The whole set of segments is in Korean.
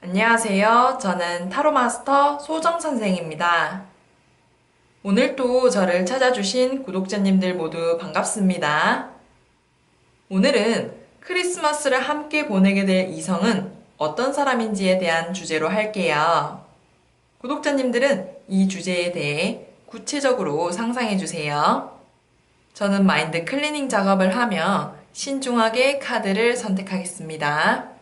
안녕하세요. 저는 타로 마스터 소정 선생입니다. 오늘도 저를 찾아주신 구독자님들 모두 반갑습니다. 오늘은 크리스마스를 함께 보내게 될 이성은 어떤 사람인지에 대한 주제로 할게요. 구독자님들은 이 주제에 대해 구체적으로 상상해 주세요. 저는 마인드 클리닝 작업을 하며 신중하게 카드를 선택하겠습니다.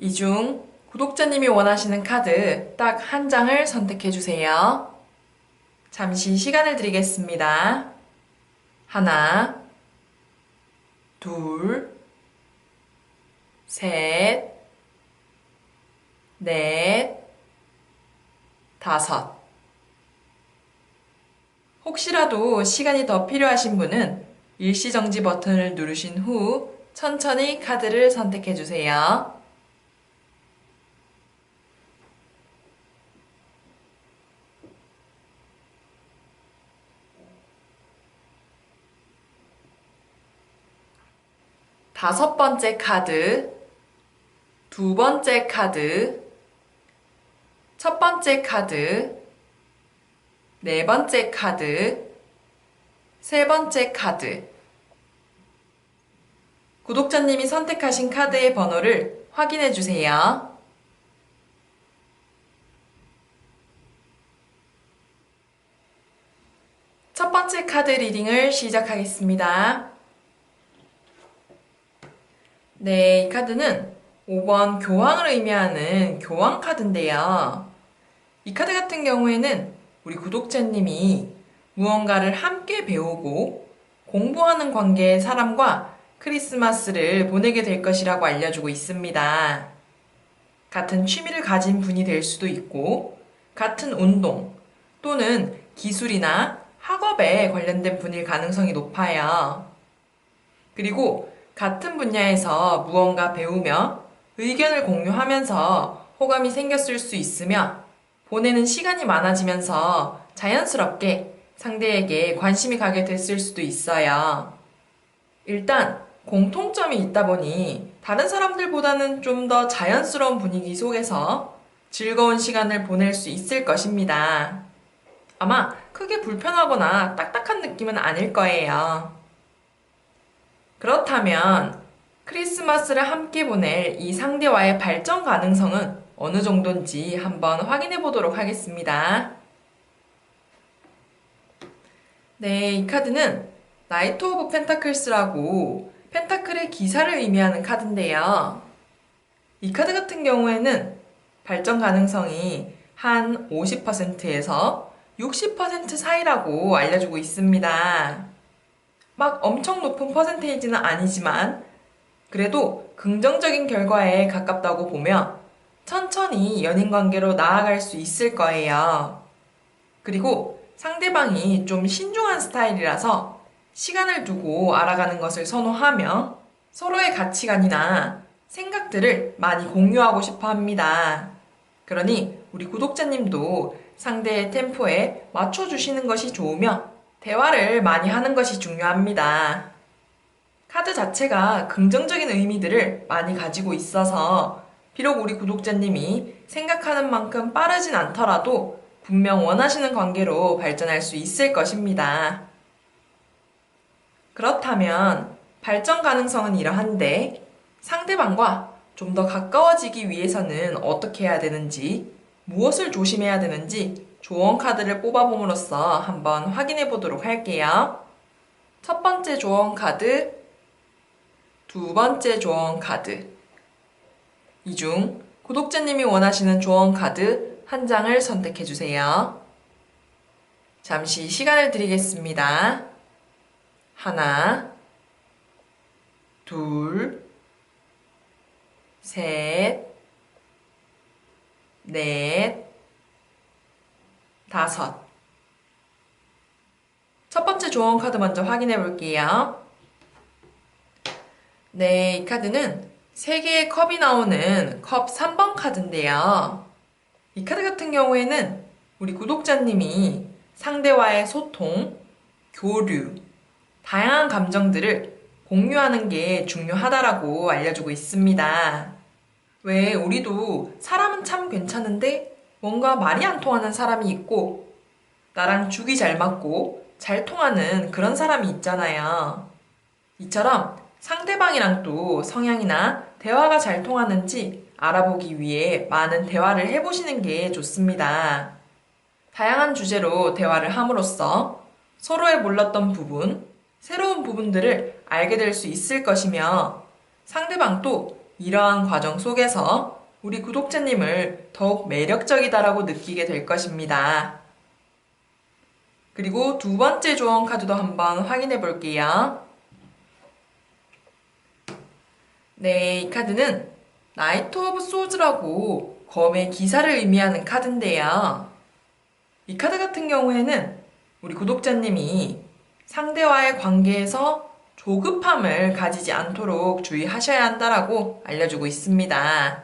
이 중 구독자님이 원하시는 카드 딱 한 장을 선택해 주세요. 잠시 시간을 드리겠습니다. 하나, 둘, 셋, 넷, 다섯. 혹시라도 시간이 더 필요하신 분은 일시정지 버튼을 누르신 후 천천히 카드를 선택해 주세요. 다섯 번째 카드, 두 번째 카드, 첫 번째 카드, 네 번째 카드, 세 번째 카드. 구독자님이 선택하신 카드의 번호를 확인해 주세요. 첫 번째 카드 리딩을 시작하겠습니다. 네, 이 카드는 5번 교황을 의미하는 교황 카드인데요. 이 카드 같은 경우에는 우리 구독자님이 무언가를 함께 배우고 공부하는 관계의 사람과 크리스마스를 보내게 될 것이라고 알려주고 있습니다. 같은 취미를 가진 분이 될 수도 있고, 같은 운동 또는 기술이나 학업에 관련된 분일 가능성이 높아요. 그리고 같은 분야에서 무언가 배우며 의견을 공유하면서 호감이 생겼을 수 있으며 보내는 시간이 많아지면서 자연스럽게 상대에게 관심이 가게 됐을 수도 있어요. 일단 공통점이 있다 보니 다른 사람들보다는 좀 더 자연스러운 분위기 속에서 즐거운 시간을 보낼 수 있을 것입니다. 아마 크게 불편하거나 딱딱한 느낌은 아닐 거예요. 그렇다면 크리스마스를 함께 보낼 이 상대와의 발전 가능성은 어느 정도인지 한번 확인해 보도록 하겠습니다. 네, 이 카드는 나이트 오브 펜타클스라고 펜타클의 기사를 의미하는 카드인데요. 이 카드 같은 경우에는 발전 가능성이 한 50%에서 60% 사이라고 알려주고 있습니다. 막 엄청 높은 퍼센테이지는 아니지만 그래도 긍정적인 결과에 가깝다고 보며 천천히 연인 관계로 나아갈 수 있을 거예요. 그리고 상대방이 좀 신중한 스타일이라서 시간을 두고 알아가는 것을 선호하며 서로의 가치관이나 생각들을 많이 공유하고 싶어 합니다. 그러니 우리 구독자님도 상대의 템포에 맞춰주시는 것이 좋으며 대화를 많이 하는 것이 중요합니다. 카드 자체가 긍정적인 의미들을 많이 가지고 있어서 비록 우리 구독자님이 생각하는 만큼 빠르진 않더라도 분명 원하시는 관계로 발전할 수 있을 것입니다. 그렇다면 발전 가능성은 이러한데 상대방과 좀 더 가까워지기 위해서는 어떻게 해야 되는지, 무엇을 조심해야 되는지 조언 카드를 뽑아봄으로써 한번 확인해 보도록 할게요. 첫 번째 조언 카드, 두 번째 조언 카드. 이 중 구독자님이 원하시는 조언 카드 한 장을 선택해 주세요. 잠시 시간을 드리겠습니다. 하나, 둘, 셋, 넷, 다섯. 첫 번째 조언 카드 먼저 확인해 볼게요. 네, 이 카드는 3개의 컵이 나오는 컵 3번 카드인데요. 이 카드 같은 경우에는 우리 구독자님이 상대와의 소통, 교류, 다양한 감정들을 공유하는 게 중요하다라고 알려주고 있습니다. 왜 우리도 사람은 참 괜찮은데 뭔가 말이 안 통하는 사람이 있고 나랑 죽이 잘 맞고 잘 통하는 그런 사람이 있잖아요. 이처럼 상대방이랑 또 성향이나 대화가 잘 통하는지 알아보기 위해 많은 대화를 해보시는 게 좋습니다. 다양한 주제로 대화를 함으로써 서로의 몰랐던 부분, 새로운 부분들을 알게 될 수 있을 것이며 상대방도 이러한 과정 속에서 우리 구독자님을 더욱 매력적이다라고 느끼게 될 것입니다. 그리고 두 번째 조언 카드도 한번 확인해 볼게요. 네, 이 카드는 나이트 오브 소즈라고 검의 기사를 의미하는 카드인데요. 이 카드 같은 경우에는 우리 구독자님이 상대와의 관계에서 조급함을 가지지 않도록 주의하셔야 한다라고 알려주고 있습니다.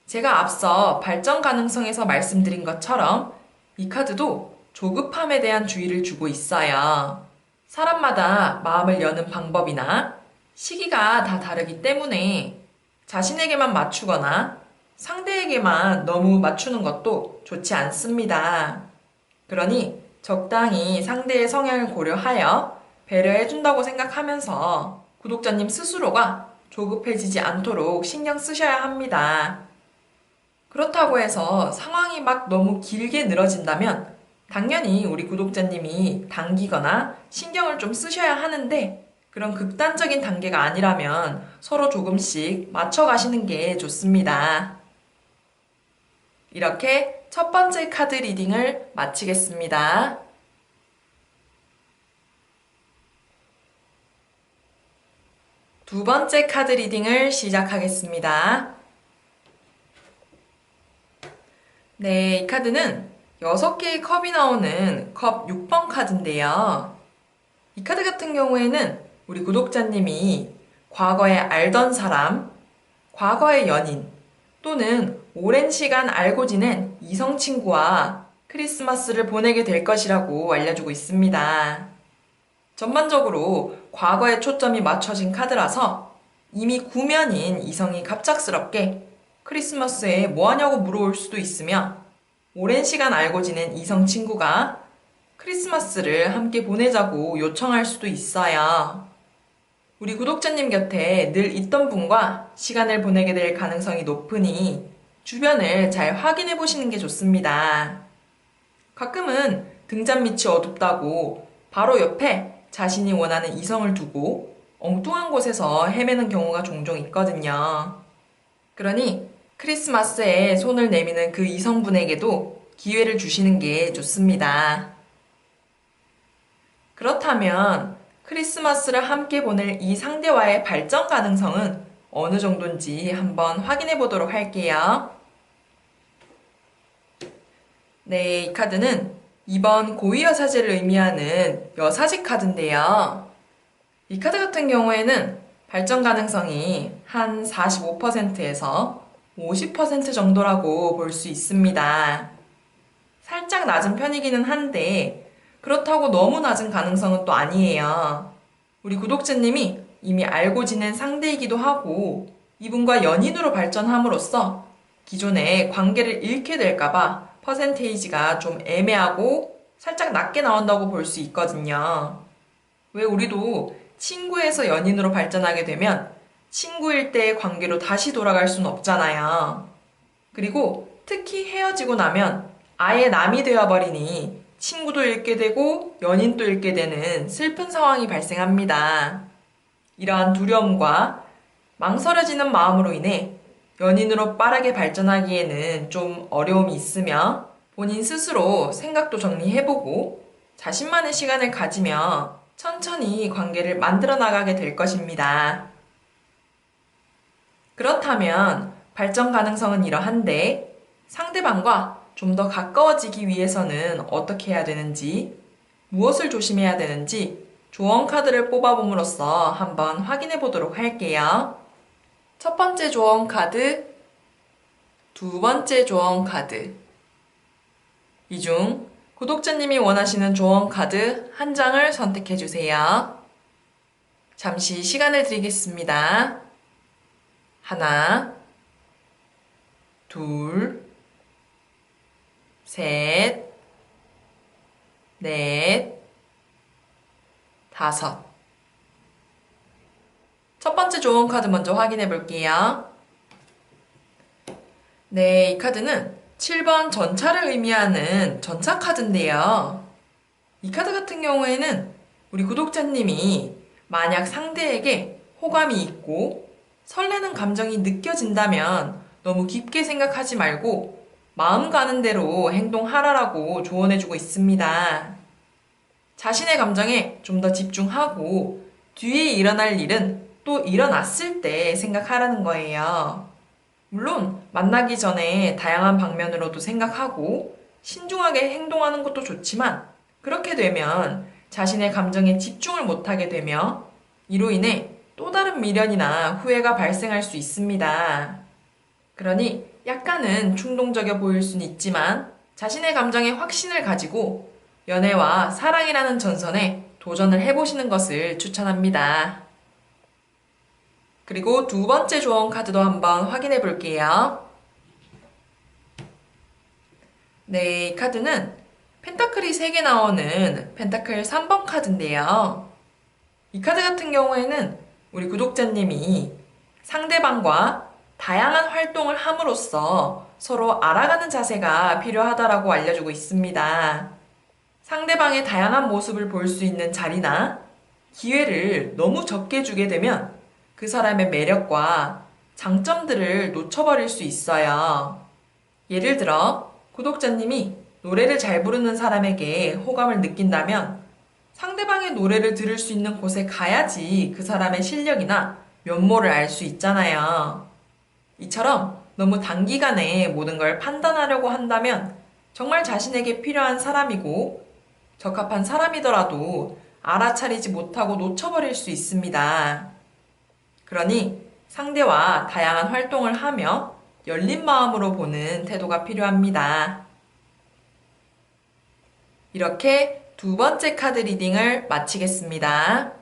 제가 앞서 발전 가능성에서 말씀드린 것처럼 이 카드도 조급함에 대한 주의를 주고 있어요. 사람마다 마음을 여는 방법이나 시기가 다 다르기 때문에 자신에게만 맞추거나 상대에게만 너무 맞추는 것도 좋지 않습니다. 그러니 적당히 상대의 성향을 고려하여 배려해준다고 생각하면서 구독자님 스스로가 조급해지지 않도록 신경 쓰셔야 합니다. 그렇다고 해서 상황이 막 너무 길게 늘어진다면 당연히 우리 구독자님이 당기거나 신경을 좀 쓰셔야 하는데 그런 극단적인 단계가 아니라면 서로 조금씩 맞춰가시는 게 좋습니다. 이렇게 첫 번째 카드 리딩을 마치겠습니다. 두 번째 카드 리딩을 시작하겠습니다. 네, 이 카드는 6개의 컵이 나오는 컵 6번 카드인데요. 이 카드 같은 경우에는 우리 구독자님이 과거에 알던 사람, 과거의 연인, 또는 오랜 시간 알고 지낸 이성 친구와 크리스마스를 보내게 될 것이라고 알려주고 있습니다. 전반적으로 과거에 초점이 맞춰진 카드라서 이미 구면인 이성이 갑작스럽게 크리스마스에 뭐 하냐고 물어올 수도 있으며 오랜 시간 알고 지낸 이성 친구가 크리스마스를 함께 보내자고 요청할 수도 있어요. 우리 구독자님 곁에 늘 있던 분과 시간을 보내게 될 가능성이 높으니 주변을 잘 확인해 보시는 게 좋습니다. 가끔은 등잔 밑이 어둡다고 바로 옆에 자신이 원하는 이성을 두고 엉뚱한 곳에서 헤매는 경우가 종종 있거든요. 그러니 크리스마스에 손을 내미는 그 이성분에게도 기회를 주시는 게 좋습니다. 그렇다면 크리스마스를 함께 보낼 이 상대와의 발전 가능성은 어느 정도인지 한번 확인해 보도록 할게요. 네, 이 카드는 2번 고위여사제를 의미하는 여사제 카드인데요. 이 카드 같은 경우에는 발전 가능성이 한 45%에서 50% 정도라고 볼 수 있습니다. 살짝 낮은 편이기는 한데 그렇다고 너무 낮은 가능성은 또 아니에요. 우리 구독자님이 이미 알고 지낸 상대이기도 하고 이분과 연인으로 발전함으로써 기존의 관계를 잃게 될까봐 퍼센테이지가 좀 애매하고 살짝 낮게 나온다고 볼 수 있거든요. 왜 우리도 친구에서 연인으로 발전하게 되면 친구일 때의 관계로 다시 돌아갈 수는 없잖아요. 그리고 특히 헤어지고 나면 아예 남이 되어버리니 친구도 잃게 되고 연인도 잃게 되는 슬픈 상황이 발생합니다. 이러한 두려움과 망설여지는 마음으로 인해 연인으로 빠르게 발전하기에는 좀 어려움이 있으며 본인 스스로 생각도 정리해보고 자신만의 시간을 가지며 천천히 관계를 만들어 나가게 될 것입니다. 그렇다면 발전 가능성은 이러한데 상대방과 좀 더 가까워지기 위해서는 어떻게 해야 되는지, 무엇을 조심해야 되는지 조언 카드를 뽑아봄으로써 한번 확인해 보도록 할게요. 첫 번째 조언 카드, 두 번째 조언 카드. 이 중 구독자님이 원하시는 조언 카드 한 장을 선택해 주세요. 잠시 시간을 드리겠습니다. 하나, 둘, 셋, 넷, 다섯. 첫 번째 조언 카드 먼저 확인해 볼게요. 네, 이 카드는 7번 전차를 의미하는 전차 카드인데요. 이 카드 같은 경우에는 우리 구독자님이 만약 상대에게 호감이 있고 설레는 감정이 느껴진다면 너무 깊게 생각하지 말고 마음 가는 대로 행동하라라고 조언해주고 있습니다. 자신의 감정에 좀 더 집중하고 뒤에 일어날 일은 또 일어났을 때 생각하라는 거예요. 물론 만나기 전에 다양한 방면으로도 생각하고 신중하게 행동하는 것도 좋지만 그렇게 되면 자신의 감정에 집중을 못하게 되며 이로 인해 또 다른 미련이나 후회가 발생할 수 있습니다. 그러니 약간은 충동적이어 보일 수는 있지만 자신의 감정에 확신을 가지고 연애와 사랑이라는 전선에 도전을 해보시는 것을 추천합니다. 그리고 두 번째 조언 카드도 한번 확인해 볼게요. 네, 이 카드는 펜타클이 3개 나오는 펜타클 3번 카드인데요. 이 카드 같은 경우에는 우리 구독자님이 상대방과 다양한 활동을 함으로써 서로 알아가는 자세가 필요하다라고 알려주고 있습니다. 상대방의 다양한 모습을 볼 수 있는 자리나 기회를 너무 적게 주게 되면 그 사람의 매력과 장점들을 놓쳐버릴 수 있어요. 예를 들어 구독자님이 노래를 잘 부르는 사람에게 호감을 느낀다면 상대방의 노래를 들을 수 있는 곳에 가야지 그 사람의 실력이나 면모를 알 수 있잖아요. 이처럼 너무 단기간에 모든 걸 판단하려고 한다면 정말 자신에게 필요한 사람이고 적합한 사람이더라도 알아차리지 못하고 놓쳐버릴 수 있습니다. 그러니 상대와 다양한 활동을 하며 열린 마음으로 보는 태도가 필요합니다. 이렇게 두 번째 카드 리딩을 마치겠습니다.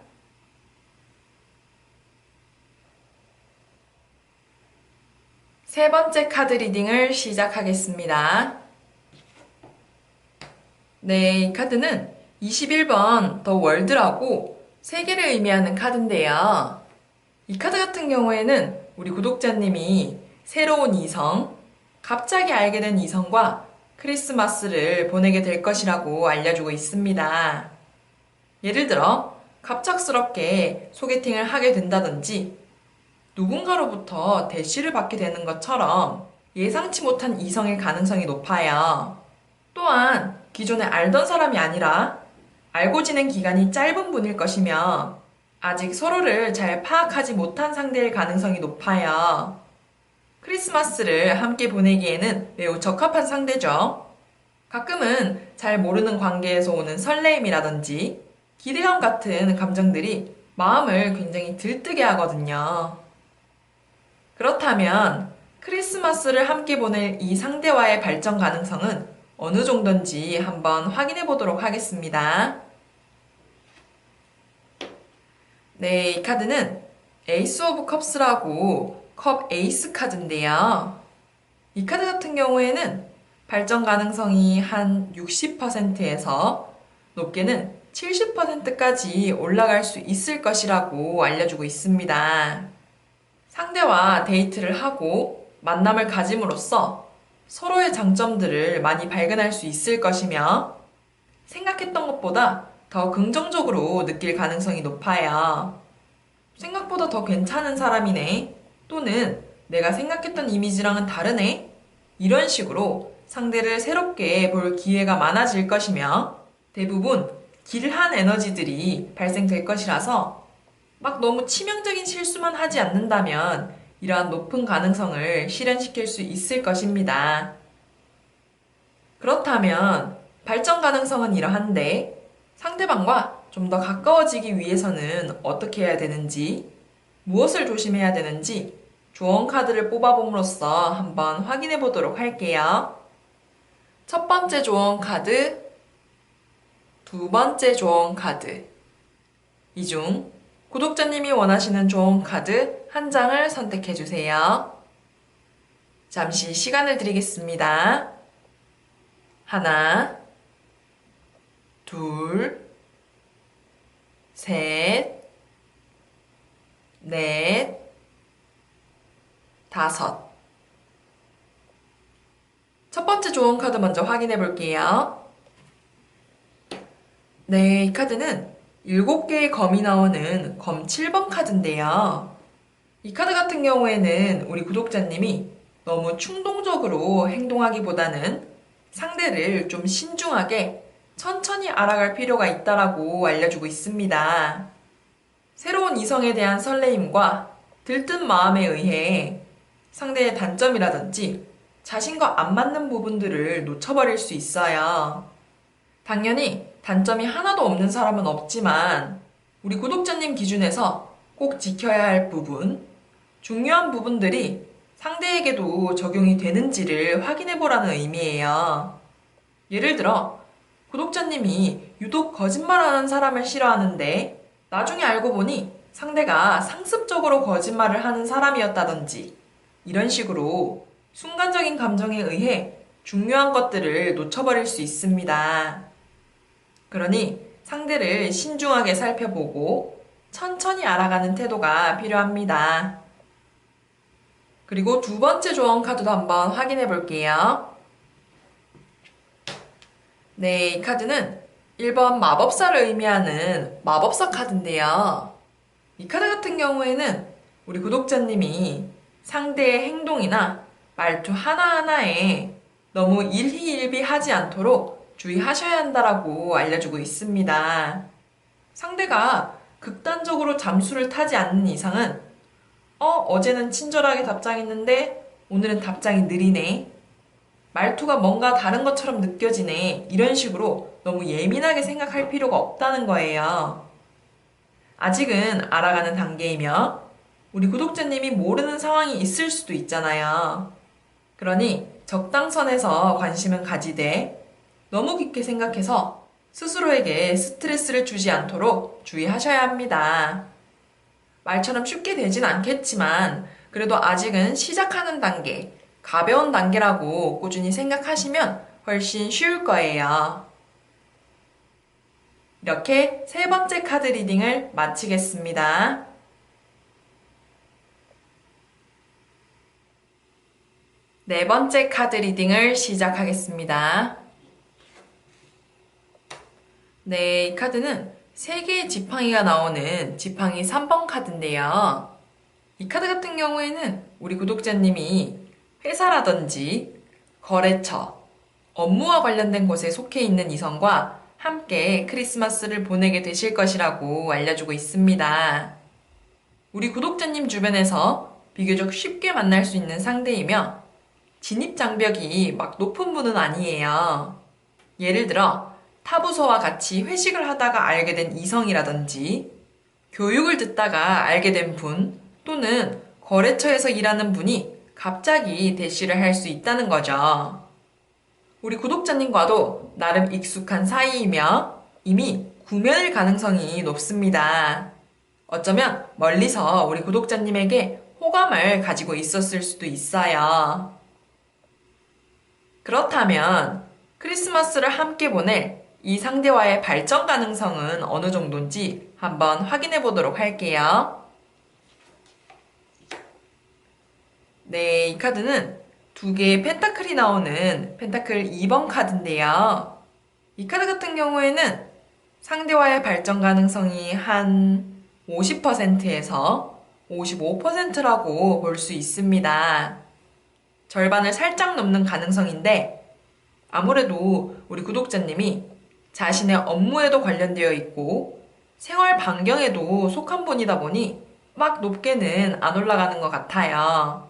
세 번째 카드 리딩을 시작하겠습니다. 네, 이 카드는 21번 더 월드라고 세계를 의미하는 카드인데요. 이 카드 같은 경우에는 우리 구독자님이 새로운 이성, 갑자기 알게 된 이성과 크리스마스를 보내게 될 것이라고 알려주고 있습니다. 예를 들어 갑작스럽게 소개팅을 하게 된다든지 누군가로부터 대시를 받게 되는 것처럼 예상치 못한 이성일 가능성이 높아요. 또한 기존에 알던 사람이 아니라 알고 지낸 기간이 짧은 분일 것이며 아직 서로를 잘 파악하지 못한 상대일 가능성이 높아요. 크리스마스를 함께 보내기에는 매우 적합한 상대죠. 가끔은 잘 모르는 관계에서 오는 설레임이라든지 기대감 같은 감정들이 마음을 굉장히 들뜨게 하거든요. 그렇다면 크리스마스를 함께 보낼 이 상대와의 발전 가능성은 어느 정도인지 한번 확인해 보도록 하겠습니다. 네, 이 카드는 에이스 오브 컵스라고 컵 에이스 카드인데요. 이 카드 같은 경우에는 발전 가능성이 한 60%에서 높게는 70%까지 올라갈 수 있을 것이라고 알려주고 있습니다. 상대와 데이트를 하고 만남을 가짐으로써 서로의 장점들을 많이 발견할 수 있을 것이며 생각했던 것보다 더 긍정적으로 느낄 가능성이 높아요. 생각보다 더 괜찮은 사람이네. 또는 내가 생각했던 이미지랑은 다르네. 이런 식으로 상대를 새롭게 볼 기회가 많아질 것이며 대부분 길한 에너지들이 발생될 것이라서 막 너무 치명적인 실수만 하지 않는다면 이러한 높은 가능성을 실현시킬 수 있을 것입니다. 그렇다면 발전 가능성은 이러한데 상대방과 좀 더 가까워지기 위해서는 어떻게 해야 되는지, 무엇을 조심해야 되는지 조언 카드를 뽑아봄으로써 한번 확인해 보도록 할게요. 첫 번째 조언 카드, 두 번째 조언 카드. 이 중 구독자님이 원하시는 조언 카드 한 장을 선택해 주세요. 잠시 시간을 드리겠습니다. 하나, 둘, 셋, 넷, 다섯. 첫 번째 조언 카드 먼저 확인해 볼게요. 네, 이 카드는 7개의 검이 나오는 검 7번 카드인데요. 이 카드 같은 경우에는 우리 구독자님이 너무 충동적으로 행동하기보다는 상대를 좀 신중하게 천천히 알아갈 필요가 있다라고 알려주고 있습니다. 새로운 이성에 대한 설레임과 들뜬 마음에 의해 상대의 단점이라든지 자신과 안 맞는 부분들을 놓쳐버릴 수 있어요. 당연히 단점이 하나도 없는 사람은 없지만 우리 구독자님 기준에서 꼭 지켜야 할 부분, 중요한 부분들이 상대에게도 적용이 되는지를 확인해 보라는 의미예요. 예를 들어 구독자님이 유독 거짓말하는 사람을 싫어하는데 나중에 알고 보니 상대가 상습적으로 거짓말을 하는 사람이었다든지 이런 식으로 순간적인 감정에 의해 중요한 것들을 놓쳐버릴 수 있습니다. 그러니 상대를 신중하게 살펴보고 천천히 알아가는 태도가 필요합니다. 그리고 두 번째 조언 카드도 한번 확인해 볼게요. 네, 이 카드는 1번 마법사를 의미하는 마법사 카드인데요. 이 카드 같은 경우에는 우리 구독자님이 상대의 행동이나 말투 하나하나에 너무 일희일비하지 않도록 주의하셔야 한다라고 알려주고 있습니다. 상대가 극단적으로 잠수를 타지 않는 이상은 어제는 친절하게 답장했는데 오늘은 답장이 느리네. 말투가 뭔가 다른 것처럼 느껴지네. 이런 식으로 너무 예민하게 생각할 필요가 없다는 거예요. 아직은 알아가는 단계이며 우리 구독자님이 모르는 상황이 있을 수도 있잖아요. 그러니 적당선에서 관심은 가지되 너무 깊게 생각해서 스스로에게 스트레스를 주지 않도록 주의하셔야 합니다. 말처럼 쉽게 되진 않겠지만 그래도 아직은 시작하는 단계, 가벼운 단계라고 꾸준히 생각하시면 훨씬 쉬울 거예요. 이렇게 세 번째 카드 리딩을 마치겠습니다. 네 번째 카드 리딩을 시작하겠습니다. 네, 이 카드는 3개의 지팡이가 나오는 지팡이 3번 카드인데요. 이 카드 같은 경우에는 우리 구독자님이 회사라든지 거래처, 업무와 관련된 곳에 속해 있는 이성과 함께 크리스마스를 보내게 되실 것이라고 알려주고 있습니다. 우리 구독자님 주변에서 비교적 쉽게 만날 수 있는 상대이며 진입 장벽이 막 높은 분은 아니에요. 예를 들어 타부서와 같이 회식을 하다가 알게 된 이성이라든지 교육을 듣다가 알게 된 분 또는 거래처에서 일하는 분이 갑자기 대시를 할 수 있다는 거죠. 우리 구독자님과도 나름 익숙한 사이이며 이미 구면일 가능성이 높습니다. 어쩌면 멀리서 우리 구독자님에게 호감을 가지고 있었을 수도 있어요. 그렇다면 크리스마스를 함께 보낼 이 상대와의 발전 가능성은 어느 정도인지 한번 확인해 보도록 할게요. 네, 이 카드는 두 개의 펜타클이 나오는 펜타클 2번 카드인데요. 이 카드 같은 경우에는 상대와의 발전 가능성이 한 50%에서 55%라고 볼 수 있습니다. 절반을 살짝 넘는 가능성인데 아무래도 우리 구독자님이 자신의 업무에도 관련되어 있고 생활 반경에도 속한 분이다 보니 막 높게는 안 올라가는 것 같아요.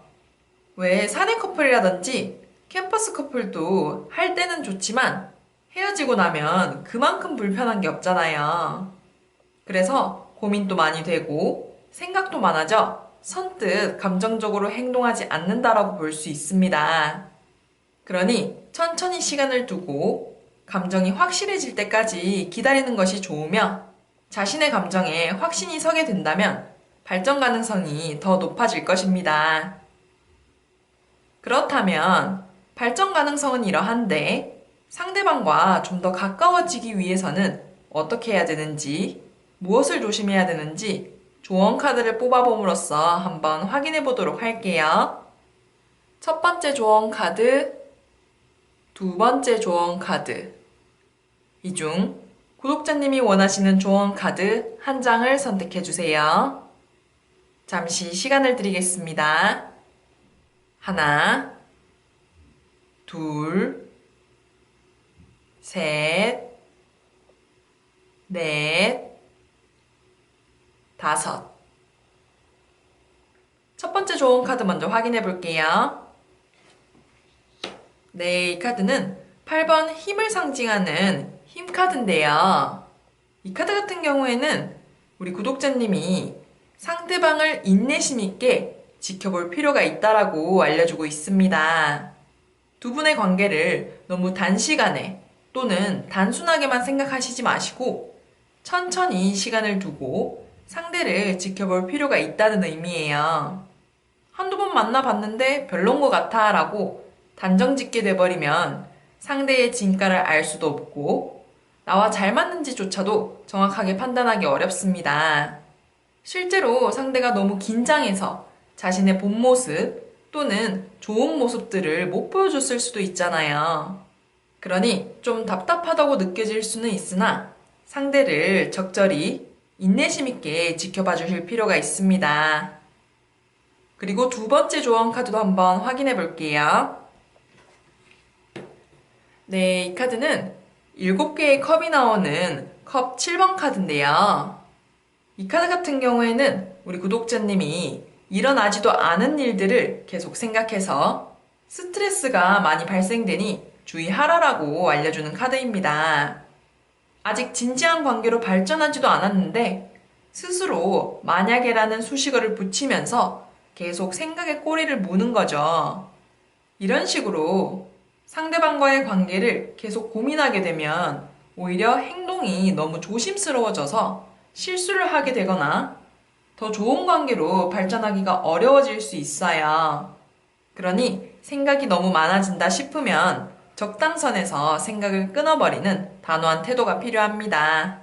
왜 사내 커플이라든지 캠퍼스 커플도 할 때는 좋지만 헤어지고 나면 그만큼 불편한 게 없잖아요. 그래서 고민도 많이 되고 생각도 많아져 선뜻 감정적으로 행동하지 않는다라고 볼 수 있습니다. 그러니 천천히 시간을 두고 감정이 확실해질 때까지 기다리는 것이 좋으며 자신의 감정에 확신이 서게 된다면 발전 가능성이 더 높아질 것입니다. 그렇다면 발전 가능성은 이러한데 상대방과 좀 더 가까워지기 위해서는 어떻게 해야 되는지, 무엇을 조심해야 되는지 조언 카드를 뽑아봄으로써 한번 확인해 보도록 할게요. 첫 번째 조언 카드, 두 번째 조언 카드. 이 중 구독자님이 원하시는 조언 카드 한 장을 선택해 주세요. 잠시 시간을 드리겠습니다. 하나, 둘, 셋, 넷, 다섯. 첫 번째 조언 카드 먼저 확인해 볼게요. 네, 이 카드는 8번 힘을 상징하는 힘 카드인데요. 이 카드 같은 경우에는 우리 구독자님이 상대방을 인내심 있게 지켜볼 필요가 있다라고 알려주고 있습니다. 두 분의 관계를 너무 단시간에 또는 단순하게만 생각하시지 마시고 천천히 시간을 두고 상대를 지켜볼 필요가 있다는 의미예요. 한두 번 만나봤는데 별론 것 같아 라고 단정 짓게 돼버리면 상대의 진가를 알 수도 없고 나와 잘 맞는지조차도 정확하게 판단하기 어렵습니다. 실제로 상대가 너무 긴장해서 자신의 본 모습 또는 좋은 모습들을 못 보여줬을 수도 있잖아요. 그러니 좀 답답하다고 느껴질 수는 있으나 상대를 적절히 인내심 있게 지켜봐 주실 필요가 있습니다. 그리고 두 번째 조언 카드도 한번 확인해 볼게요. 네, 이 카드는 7개의 컵이 나오는 컵 7번 카드인데요. 이 카드 같은 경우에는 우리 구독자님이 일어나지도 않은 일들을 계속 생각해서 스트레스가 많이 발생되니 주의하라라고 알려주는 카드입니다. 아직 진지한 관계로 발전하지도 않았는데 스스로 만약에라는 수식어를 붙이면서 계속 생각에 꼬리를 무는 거죠. 이런 식으로 상대방과의 관계를 계속 고민하게 되면 오히려 행동이 너무 조심스러워져서 실수를 하게 되거나 더 좋은 관계로 발전하기가 어려워질 수 있어요. 그러니 생각이 너무 많아진다 싶으면 적당선에서 생각을 끊어버리는 단호한 태도가 필요합니다.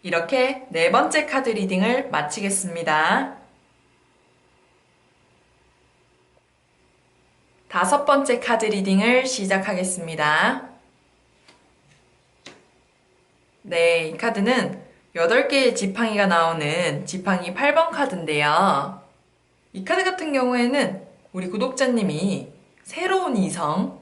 이렇게 네 번째 카드 리딩을 마치겠습니다. 다섯 번째 카드 리딩을 시작하겠습니다. 네, 이 카드는 8개의 지팡이가 나오는 지팡이 8번 카드인데요. 이 카드 같은 경우에는 우리 구독자님이 새로운 이성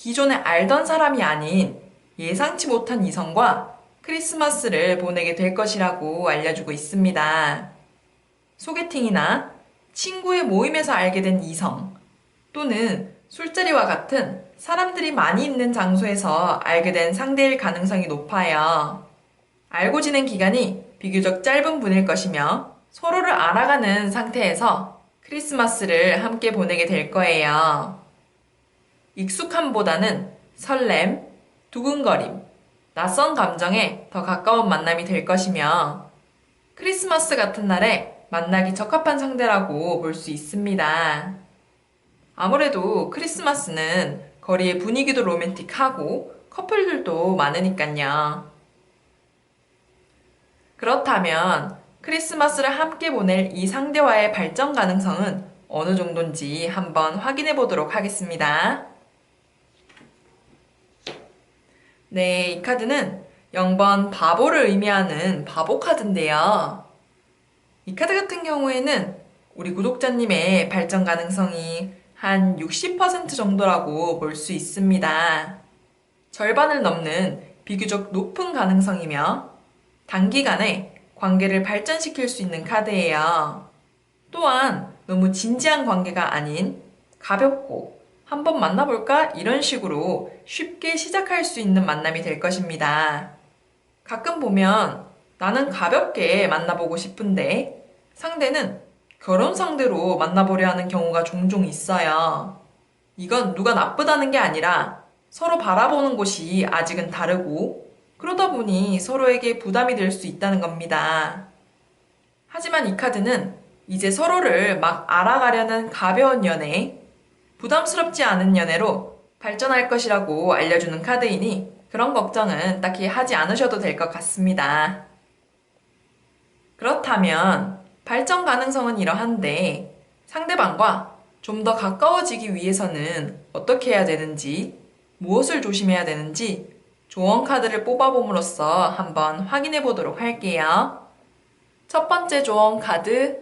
기존에 알던 사람이 아닌 예상치 못한 이성과 크리스마스를 보내게 될 것이라고 알려주고 있습니다. 소개팅이나 친구의 모임에서 알게 된 이성, 또는 술자리와 같은 사람들이 많이 있는 장소에서 알게 된 상대일 가능성이 높아요. 알고 지낸 기간이 비교적 짧은 분일 것이며 서로를 알아가는 상태에서 크리스마스를 함께 보내게 될 거예요. 익숙함보다는 설렘, 두근거림, 낯선 감정에 더 가까운 만남이 될 것이며 크리스마스 같은 날에 만나기 적합한 상대라고 볼 수 있습니다. 아무래도 크리스마스는 거리의 분위기도 로맨틱하고 커플들도 많으니까요. 그렇다면 크리스마스를 함께 보낼 이 상대와의 발전 가능성은 어느 정도인지 한번 확인해 보도록 하겠습니다. 네, 이 카드는 0번 바보를 의미하는 바보 카드인데요. 이 카드 같은 경우에는 우리 구독자님의 발전 가능성이 한 60% 정도라고 볼 수 있습니다. 절반을 넘는 비교적 높은 가능성이며 단기간에 관계를 발전시킬 수 있는 카드예요. 또한 너무 진지한 관계가 아닌 가볍고 한번 만나볼까? 이런 식으로 쉽게 시작할 수 있는 만남이 될 것입니다. 가끔 보면 나는 가볍게 만나보고 싶은데 상대는 결혼 상대로 만나보려 하는 경우가 종종 있어요. 이건 누가 나쁘다는 게 아니라 서로 바라보는 곳이 아직은 다르고 그러다 보니 서로에게 부담이 될 수 있다는 겁니다. 하지만 이 카드는 이제 서로를 막 알아가려는 가벼운 연애, 부담스럽지 않은 연애로 발전할 것이라고 알려주는 카드이니 그런 걱정은 딱히 하지 않으셔도 될 것 같습니다. 그렇다면 발전 가능성은 이러한데 상대방과 좀 더 가까워지기 위해서는 어떻게 해야 되는지, 무엇을 조심해야 되는지 조언 카드를 뽑아봄으로써 한번 확인해 보도록 할게요. 첫 번째 조언 카드,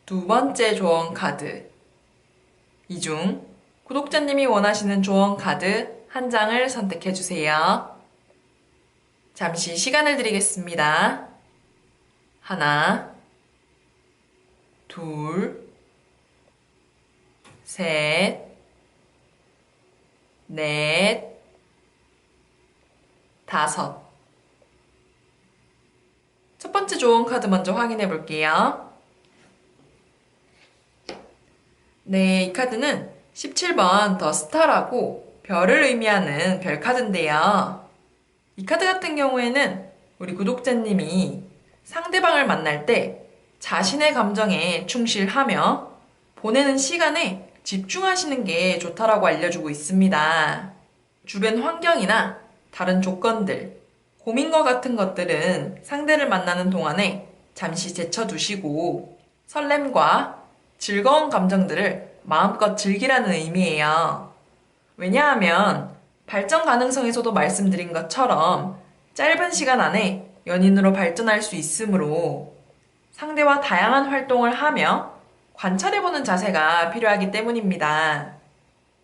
두 번째 조언 카드. 이 중 구독자님이 원하시는 조언 카드 한 장을 선택해 주세요. 잠시 시간을 드리겠습니다. 하나, 둘, 셋, 넷, 다섯. 첫 번째 조언 카드 먼저 확인해 볼게요. 네, 이 카드는 17번 더 스타라고 별을 의미하는 별 카드인데요. 이 카드 같은 경우에는 우리 구독자님이 상대방을 만날 때 자신의 감정에 충실하며 보내는 시간에 집중하시는 게 좋다라고 알려주고 있습니다. 주변 환경이나 다른 조건들, 고민과 같은 것들은 상대를 만나는 동안에 잠시 제쳐두시고 설렘과 즐거운 감정들을 마음껏 즐기라는 의미예요. 왜냐하면 발전 가능성에서도 말씀드린 것처럼 짧은 시간 안에 연인으로 발전할 수 있으므로 상대와 다양한 활동을 하며 관찰해보는 자세가 필요하기 때문입니다.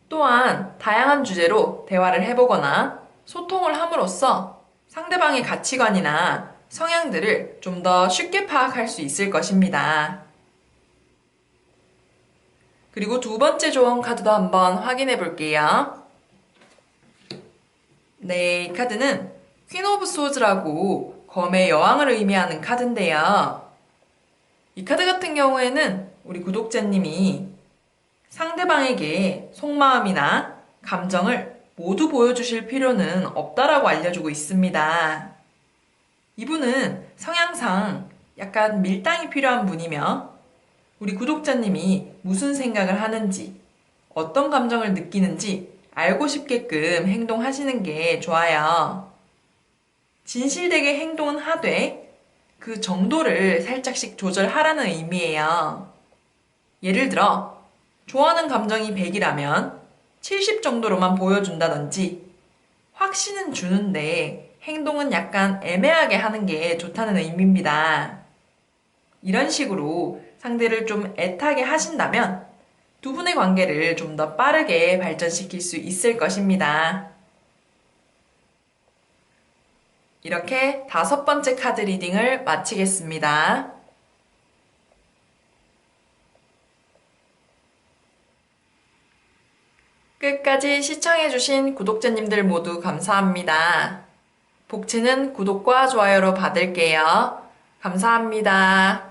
또한 다양한 주제로 대화를 해보거나 소통을 함으로써 상대방의 가치관이나 성향들을 좀 더 쉽게 파악할 수 있을 것입니다. 그리고 두 번째 조언 카드도 한번 확인해 볼게요. 네, 이 카드는 퀸 오브 소즈라고 검의 여왕을 의미하는 카드인데요. 이 카드 같은 경우에는 우리 구독자님이 상대방에게 속마음이나 감정을 모두 보여주실 필요는 없다라고 알려주고 있습니다. 이분은 성향상 약간 밀당이 필요한 분이며 우리 구독자님이 무슨 생각을 하는지, 어떤 감정을 느끼는지 알고 싶게끔 행동하시는 게 좋아요. 진실되게 행동은 하되 그 정도를 살짝씩 조절하라는 의미예요. 예를 들어 좋아하는 감정이 100이라면 70 정도로만 보여준다든지 확신은 주는데 행동은 약간 애매하게 하는 게 좋다는 의미입니다. 이런 식으로 상대를 좀 애타게 하신다면 두 분의 관계를 좀 더 빠르게 발전시킬 수 있을 것입니다. 이렇게 5번째 카드 리딩을 마치겠습니다. 끝까지 시청해주신 구독자님들 모두 감사합니다. 복채는 구독과 좋아요로 받을게요. 감사합니다.